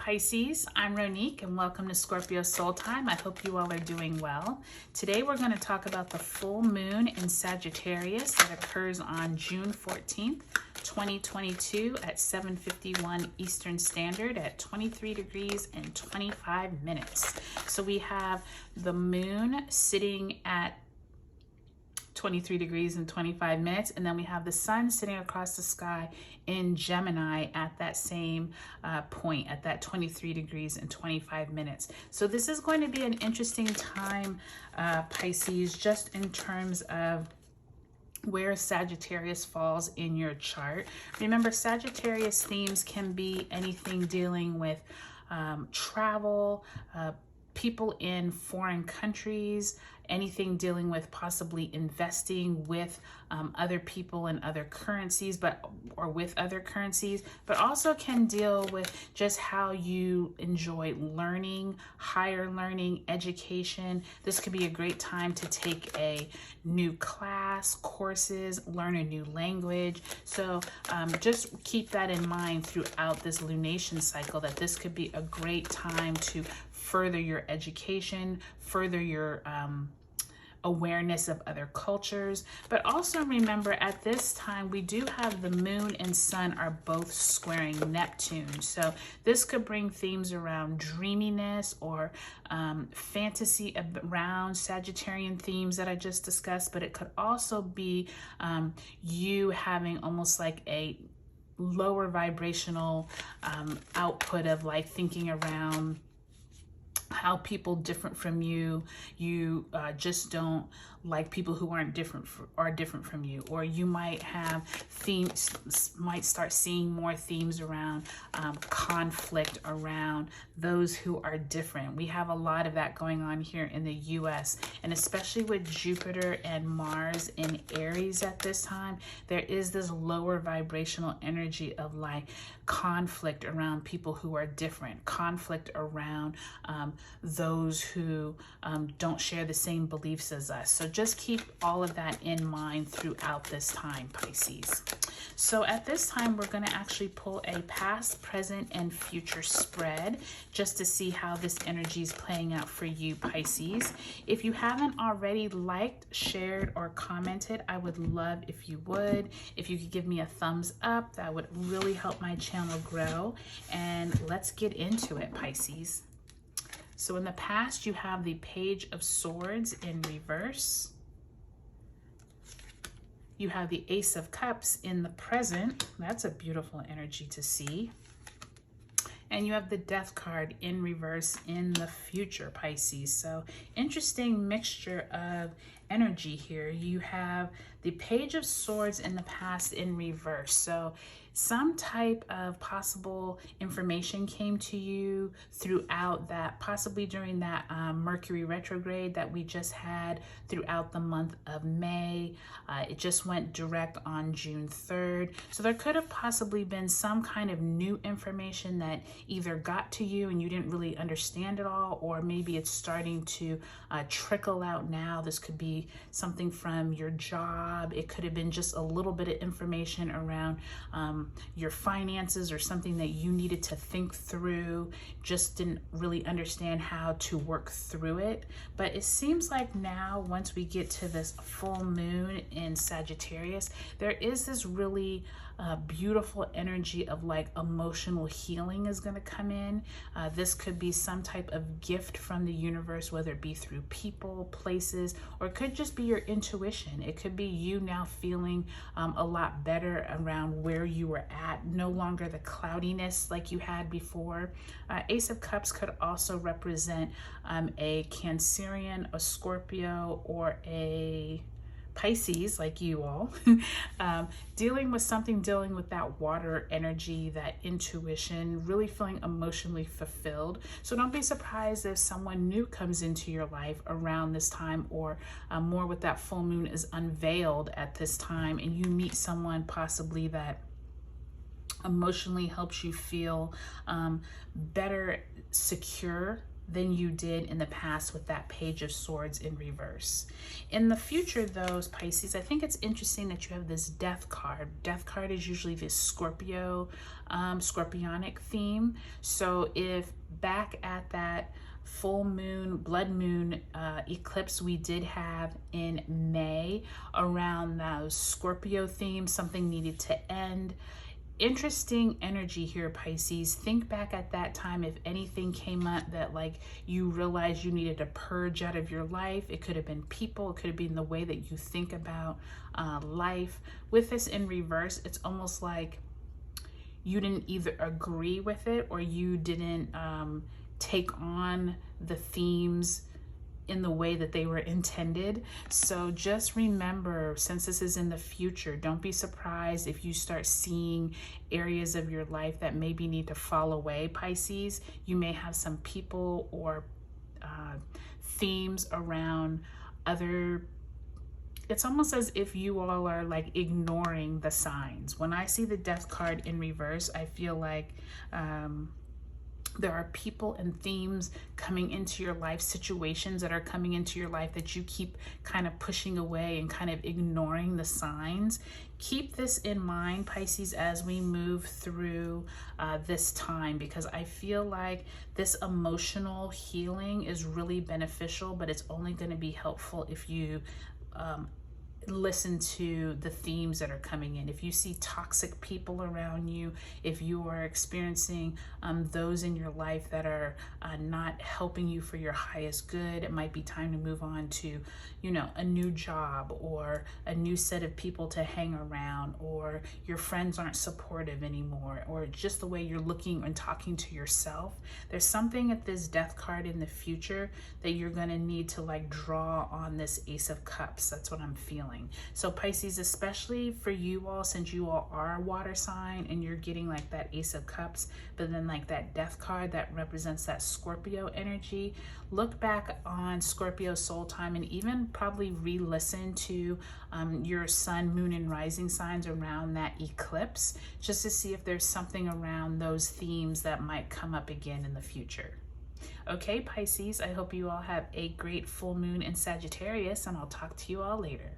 Pisces, I'm Ronique and welcome to Scorpio Soul Time. I hope you all are doing well. Today we're going to talk about the full moon in Sagittarius that occurs on June 14th, 2022 at 7:51 Eastern Standard at 23 degrees and 25 minutes. So we have the moon sitting at 23 degrees and 25 minutes, and then we have the sun sitting across the sky in Gemini at that same point, at that 23 degrees and 25 minutes. So this is going to be an interesting time, Pisces, just in terms of where Sagittarius falls in your chart. Remember, Sagittarius themes can be anything dealing with travel, people in foreign countries, anything dealing with possibly investing with other people and other currencies, or with other currencies, but also can deal with just how you enjoy learning, higher learning, education. This could be a great time to take a new class, courses, learn a new language. So just keep that in mind throughout this lunation cycle, that this could be a great time to further your education, further your awareness of other cultures. But also remember, at this time we do have the moon and sun are both squaring Neptune. So this could bring themes around dreaminess or fantasy around Sagittarian themes that I just discussed, but it could also be you having almost like a lower vibrational output of like thinking around how people different from you, just don't like people who aren't different from you, or you might have themes, might start seeing more themes around conflict around those who are different. We have a lot of that going on here in the US, and especially with Jupiter and Mars in Aries at this time, there is this lower vibrational energy of like conflict around people who are different, conflict around those who don't share the same beliefs as us. So just keep all of that in mind throughout this time, Pisces. So at this time, we're going to actually pull a past, present, and future spread just to see how this energy is playing out for you, Pisces. If you haven't already liked, shared, or commented, I would love if you would. If you could give me a thumbs up, that would really help my channel grow. And let's get into it, Pisces. So in the past, you have the Page of Swords in reverse. You have the Ace of Cups in the present. That's a beautiful energy to see. And you have the Death card in reverse in the future, Pisces. So interesting mixture of energy here. You have the Page of Swords in the past in reverse. So some type of possible information came to you throughout that, possibly during that Mercury retrograde that we just had throughout the month of May. It just went direct on June 3rd. So there could have possibly been some kind of new information that either got to you and you didn't really understand it all, or maybe it's starting to trickle out now. This could be something from your job. It could have been just a little bit of information around your finances, or something that you needed to think through, just didn't really understand how to work through it. But it seems like now, once we get to this full moon in Sagittarius, there is this really beautiful energy of like emotional healing is going to come in. This could be some type of gift from the universe, whether it be through people, places, or it could just be your intuition. It could be you now feeling a lot better around where you were at, no longer the cloudiness like you had before. Ace of Cups could also represent a Cancerian, a Scorpio, or a Pisces like you all, dealing with that water energy, that intuition, really feeling emotionally fulfilled. So don't be surprised if someone new comes into your life around this time, or more with that full moon is unveiled at this time, and you meet someone possibly that emotionally helps you feel better, secure than you did in the past with that Page of Swords in reverse. In the future, though, Pisces, I think it's interesting that you have this Death card. Death card is usually this Scorpio, scorpionic theme. So if back at that full moon, blood moon eclipse we did have in May around those Scorpio themes, something needed to end. Interesting energy here, Pisces. Think back at that time if anything came up that like you realized you needed to purge out of your life. It could have been people, it could have been the way that you think about life. With this in reverse, it's almost like you didn't either agree with it or you didn't take on the themes in the way that they were intended. So just remember, since this is in the future, don't be surprised if you start seeing areas of your life that maybe need to fall away, Pisces. You may have some people or themes around other. It's almost as if you all are like ignoring the signs. When I see the Death card in reverse, I feel like there are people and themes coming into your life, situations that are coming into your life that you keep kind of pushing away and kind of ignoring the signs. Keep this in mind, Pisces, as we move through this time, because I feel like this emotional healing is really beneficial, but it's only going to be helpful if you listen to the themes that are coming in. If you see toxic people around you, if you are experiencing those in your life that are not helping you for your highest good, it might be time to move on to, you know, a new job or a new set of people to hang around, or your friends aren't supportive anymore, or just the way you're looking and talking to yourself. There's something at this Death card in the future that you're going to need to like draw on this Ace of Cups. That's what I'm feeling. So Pisces, especially for you all, since you all are a water sign and you're getting like that Ace of Cups, but then like that Death card that represents that Scorpio energy, look back on Scorpio soul time and even probably re-listen to your sun, moon, and rising signs around that eclipse, just to see if there's something around those themes that might come up again in the future. Okay, Pisces, I hope you all have a great full moon in Sagittarius, and I'll talk to you all later.